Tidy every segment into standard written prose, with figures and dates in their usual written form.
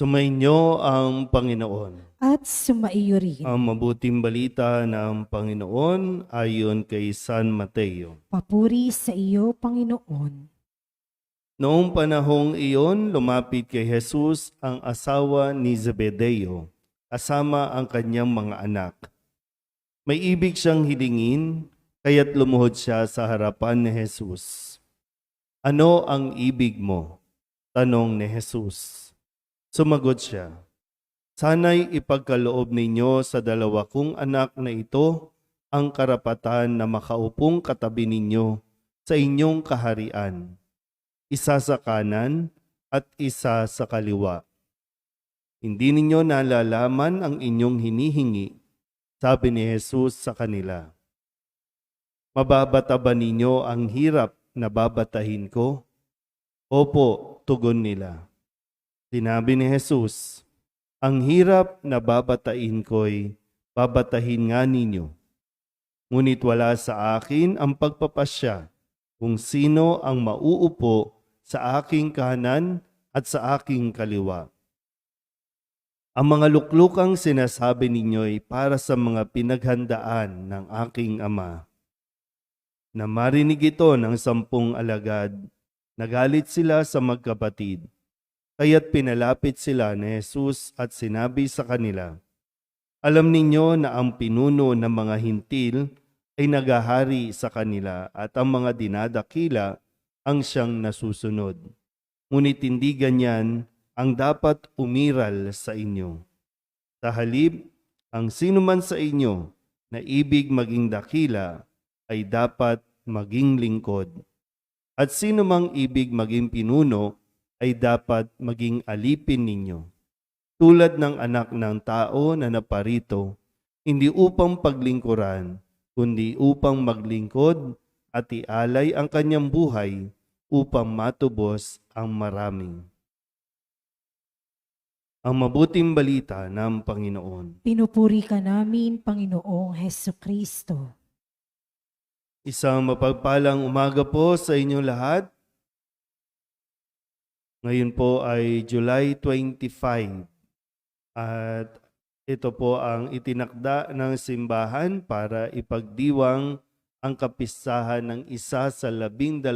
Sumainyo ang Panginoon. At sumaiyo rin. Ang mabuting balita ng Panginoon ayon kay San Mateo. Papuri sa iyo, Panginoon. Noong panahong iyon, lumapit kay Jesus ang asawa ni Zebedeo, kasama ang kanyang mga anak. May ibig siyang hilingin, kaya't lumuhod siya sa harapan ni Jesus. Ano ang ibig mo? Tanong ni Jesus. Sumagot siya, sana'y ipagkaloob ninyo sa dalawa kong anak na ito ang karapatan na makaupong katabi ninyo sa inyong kaharian, isa sa kanan at isa sa kaliwa. Hindi ninyo nalalaman ang inyong hinihingi, sabi ni Jesus sa kanila. Mababata ba ninyo ang hirap na babatahin ko? Opo, tugon nila. Sinabi ni Jesus, ang hirap na babatain ko'y babatahin nga ninyo. Ngunit wala sa akin ang pagpapasya kung sino ang mauupo sa aking kanan at sa aking kaliwa. Ang mga luklukang sinasabi ninyo'y para sa mga pinaghandaan ng aking Ama. Na marinig ito ng 10 alagad, nagalit sila sa magkapatid. Kaya't pinalapit sila ni Jesus at sinabi sa kanila, alam ninyo na ang pinuno ng mga hintil ay nagahari sa kanila at ang mga dinadakila ang siyang nasusunod. Ngunit hindi ganyan ang dapat umiral sa inyo. Sa halip, ang sinuman sa inyo na ibig maging dakila ay dapat maging lingkod. At sinumang ibig maging pinuno ay dapat maging alipin ninyo. Tulad ng anak ng tao na naparito, hindi upang paglingkuran, kundi upang maglingkod at ialay ang kanyang buhay upang matubos ang marami. Ang mabuting balita ng Panginoon. Pinupuri ka namin, Panginoong Hesukristo. Isang mapagpalang umaga po sa inyong lahat. Ngayon po ay July 25 at ito po ang itinakda ng simbahan para ipagdiwang ang kapistahan ng isa sa 12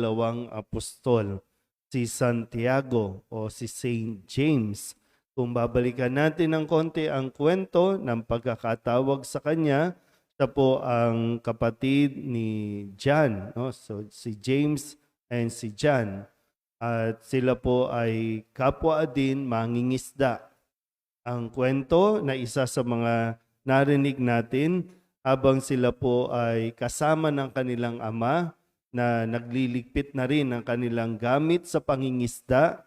apostol, si Santiago o si Saint James. Kung babalikan natin ng konti ang kwento ng pagkakatawag sa kanya, siya po ang kapatid ni John, no? So si James and si John. At sila po ay kapwa din mangingisda. Ang kwento na isa sa mga narinig natin habang sila po ay kasama ng kanilang ama na nagliligpit na rin ng kanilang gamit sa pangingisda,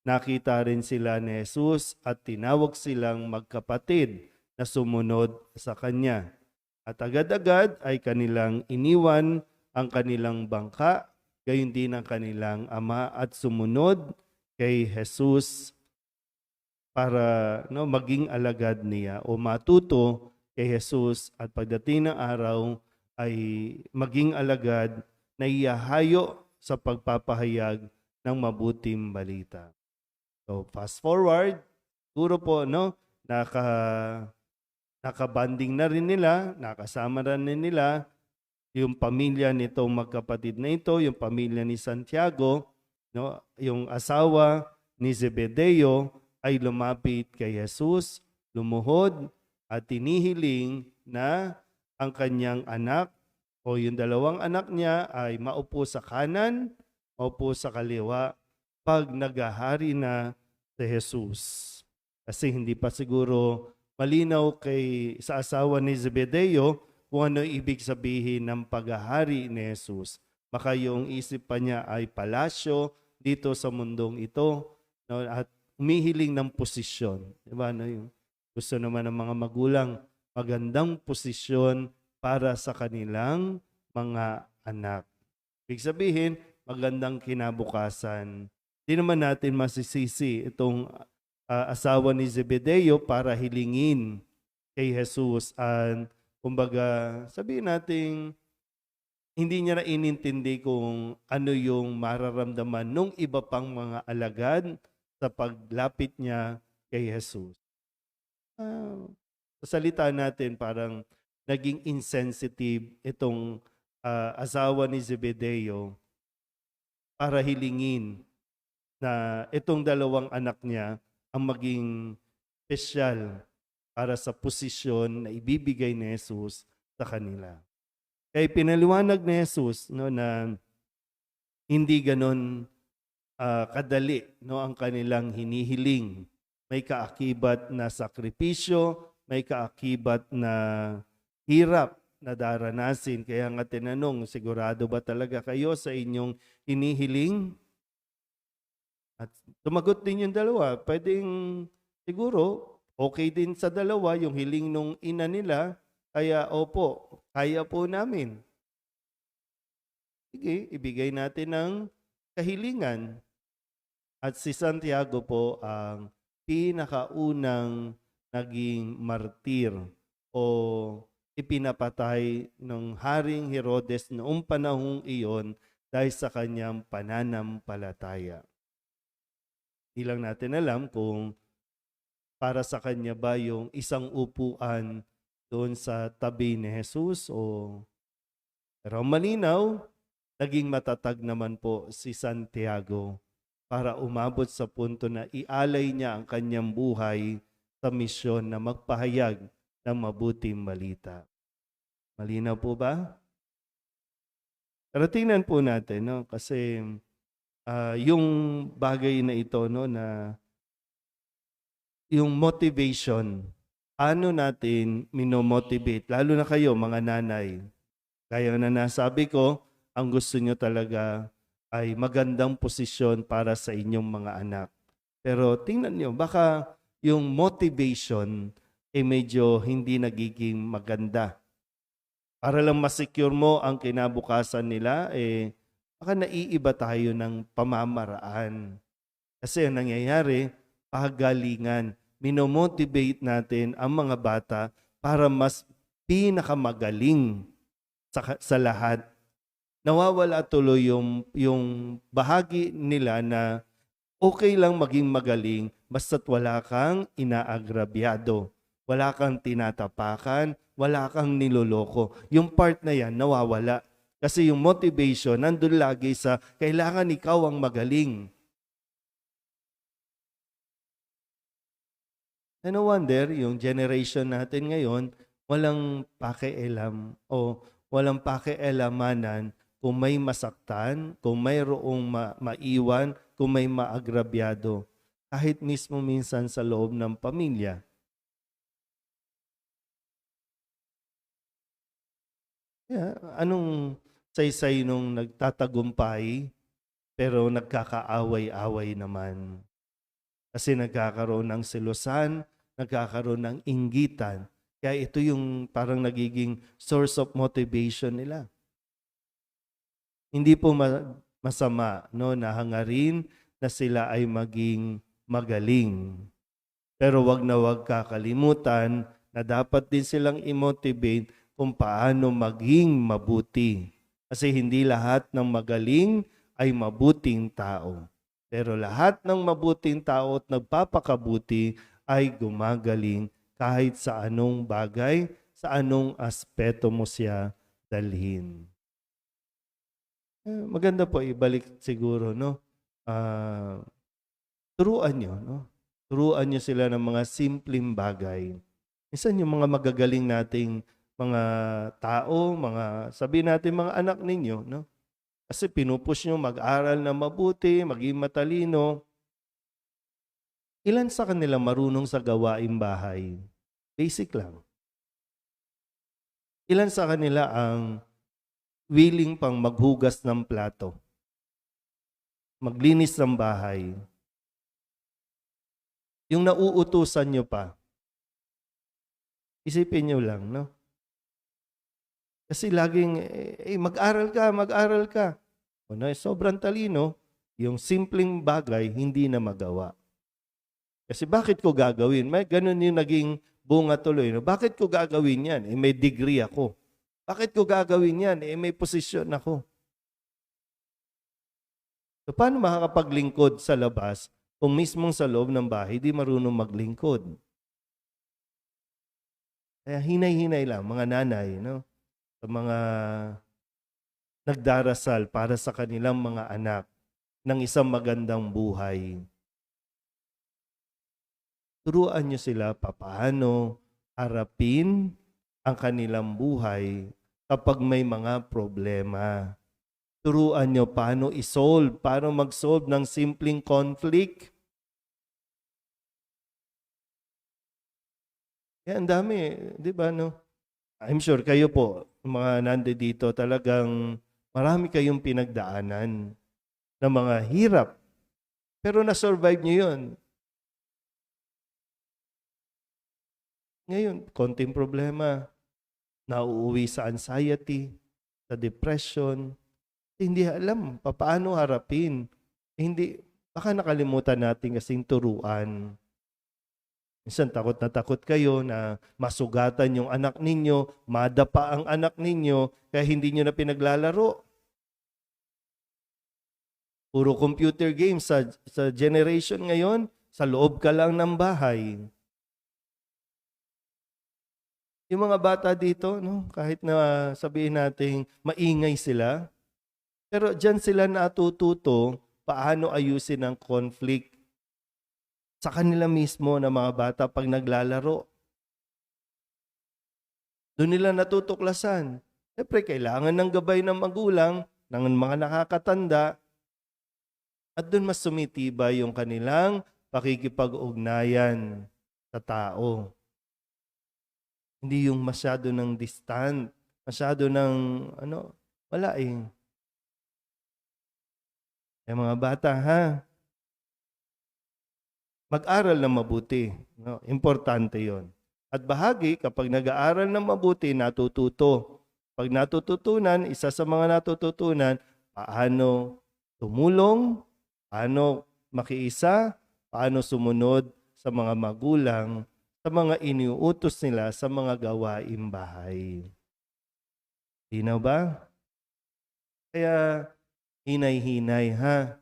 nakita rin sila ni Jesus at tinawag silang magkapatid na sumunod sa kanya. At agad-agad ay kanilang iniwan ang kanilang bangka, gayon din ang kanilang ama at sumunod kay Jesus para maging alagad niya o matuto kay Jesus at pagdating ng araw ay maging alagad na ihahayo sa pagpapahayag ng mabuting balita. So fast forward, siguro po nakabanding na rin nila, nakasama rin nila yung pamilya nitong magkapatid na ito, yung pamilya ni Santiago, yung asawa ni Zebedeo ay lumapit kay Jesus, lumuhod at tinihiling na ang kanyang anak o yung 2 anak niya ay maupo sa kanan, maupo sa kaliwa pag nagahari na si Jesus. Kasi hindi pa siguro malinaw sa asawa ni Zebedeo kung ano ibig sabihin ng paghahari ni Jesus. Baka yung isip pa niya ay palasyo dito sa mundong ito, at umihiling ng posisyon. Diba? Yung gusto naman ng mga magulang, magandang posisyon para sa kanilang mga anak. Ibig sabihin, magandang kinabukasan. Di naman natin masisisi itong asawa ni Zebedeo para hilingin kay Jesus and kumbaga, sabihin natin, hindi niya na inintindi kung ano yung mararamdaman nung iba pang mga alagad sa paglapit niya kay Jesus. Sa salita natin parang naging insensitive itong asawa ni Zebedeo para hilingin na itong dalawang anak niya ang maging espesyal para sa posisyon na ibibigay ni Jesus sa kanila. Kaya pinaliwanag ni Jesus no, na hindi ganon kadali no, ang kanilang hinihiling. May kaakibat na sakripisyo, may kaakibat na hirap na daranasin. Kaya nga tinanong, sigurado ba talaga kayo sa inyong hinihiling? At tumagot din yung dalawa. Pwedeng siguro okay din sa dalawa yung hiling nung ina nila. Kaya opo, kaya po namin. Sige, ibigay natin ng kahilingan. At si Santiago po ang pinakaunang naging martir o ipinapatay ng Haring Herodes noong panahong iyon dahil sa kanyang pananampalataya. Hindi lang natin alam kung para sa kanya ba yung isang upuan doon sa tabi ni Jesus o pero malinaw, naging matatag naman po si Santiago para umabot sa punto na ialay niya ang kanyang buhay sa misyon na magpahayag ng mabuting balita. Malinaw po ba? Pero tingnan po natin, no? Kasi yung bagay na ito, no, na yung motivation, paano natin minomotivate, lalo na kayo mga nanay. Kaya na nasabi ko, ang gusto nyo talaga ay magandang posisyon para sa inyong mga anak. Pero tingnan nyo, baka yung motivation ay medyo hindi nagiging maganda. Para lang masecure mo ang kinabukasan nila, baka naiiba tayo ng pamamaraan. Kasi ang nangyayari, pagalingan. Minomotivate natin ang mga bata para mas pinakamagaling sa lahat. Nawawala tuloy yung bahagi nila na okay lang maging magaling basta't wala kang inaagrabyado, wala kang tinatapakan, wala kang niloloko. Yung part na yan nawawala. Kasi yung motivation nandun lagi sa kailangan ikaw ang magaling. And no wonder, yung generation natin ngayon, walang pakialam o walang pakialamanan kung may masaktan, kung mayroong maiwan, kung may maagrabyado. Kahit mismo minsan sa loob ng pamilya. Anong saysay nung nagtatagumpay pero nagkakaaway-away naman? Kasi nagkakaroon ng selosan, nagkakaroon ng inggitan. Kaya ito yung parang nagiging source of motivation nila. Hindi po masama no, na hangarin na sila ay maging magaling. Pero wag na wag kakalimutan na dapat din silang i-motivate kung paano maging mabuti. Kasi hindi lahat ng magaling ay mabuting tao. Pero lahat ng mabuting tao at nagpapakabuti ay gumagaling kahit sa anong bagay, sa anong aspeto mo siya dalhin. Maganda po ibalik siguro, no? Turuan nyo, no? Turuan nyo sila ng mga simpleng bagay. Minsan yung mga magagaling nating mga tao, sabihin natin mga anak ninyo, no? Kasi pinupush nyo mag-aral na mabuti, maging matalino. Ilan sa kanila marunong sa gawaing bahay? Basic lang. Ilan sa kanila ang willing pang maghugas ng plato, maglinis ng bahay? Yung nauutusan nyo pa, isipin nyo lang, no? Kasi laging, mag-aral ka, mag-aral ka. O na, sobrang talino, yung simpleng bagay, hindi na magawa. Kasi bakit ko gagawin? May ganun yung naging bunga tuloy. No? Bakit ko gagawin yan? May degree ako. Bakit ko gagawin yan? May posisyon ako. So, paano makakapaglingkod sa labas kung mismong sa loob ng bahay di marunong maglingkod. Kaya hinay-hinay lang mga nanay, no? Sa mga nagdarasal para sa kanilang mga anak ng isang magandang buhay. Turuan niyo sila papaano harapin ang kanilang buhay kapag may mga problema. Turuan niyo paano paano mag-solve ng simpleng conflict. Kaya ang dami, di ba, no? I'm sure kayo po, mga nandito, talagang marami kayong pinagdaanan ng mga hirap. Pero na-survive niyo yun. Ngayon, konting problema, nauuwi sa anxiety, sa depression, hindi alam paano harapin. Hindi, baka nakalimutan natin kasing turuan. Minsan takot na takot kayo na masugatan yung anak ninyo, madapa ang anak ninyo, kaya hindi nyo na pinaglalaro. Puro computer games sa generation ngayon, sa loob ka lang ng bahay. Yung mga bata dito, no, kahit na sabihin natin maingay sila, pero diyan sila natututo paano ayusin ang conflict sa kanila mismo na mga bata pag naglalaro. Doon nila natutuklasan. Siyempre, kailangan ng gabay ng magulang, ng mga nakakatanda, at doon mas sumitibay yung kanilang pakikipag-ugnayan sa tao. Hindi yung masyado ng distant, masyado ng, wala eh. Kaya mga bata, ha? Mag-aral na mabuti. No? Importante yon. At bahagi, kapag nag-aaral na mabuti, natututo. Pag natututunan, isa sa mga natututunan, paano tumulong, paano makiisa, paano sumunod sa mga magulang, sa mga iniuutos nila sa mga gawaing bahay. Linaw ba? Kaya, hinay-hinay ha.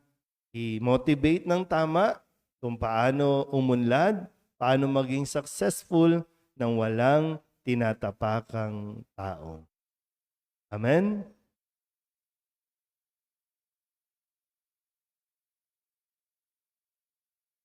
I-motivate ng tama kung paano umunlad, paano maging successful ng walang tinatapakang tao. Amen?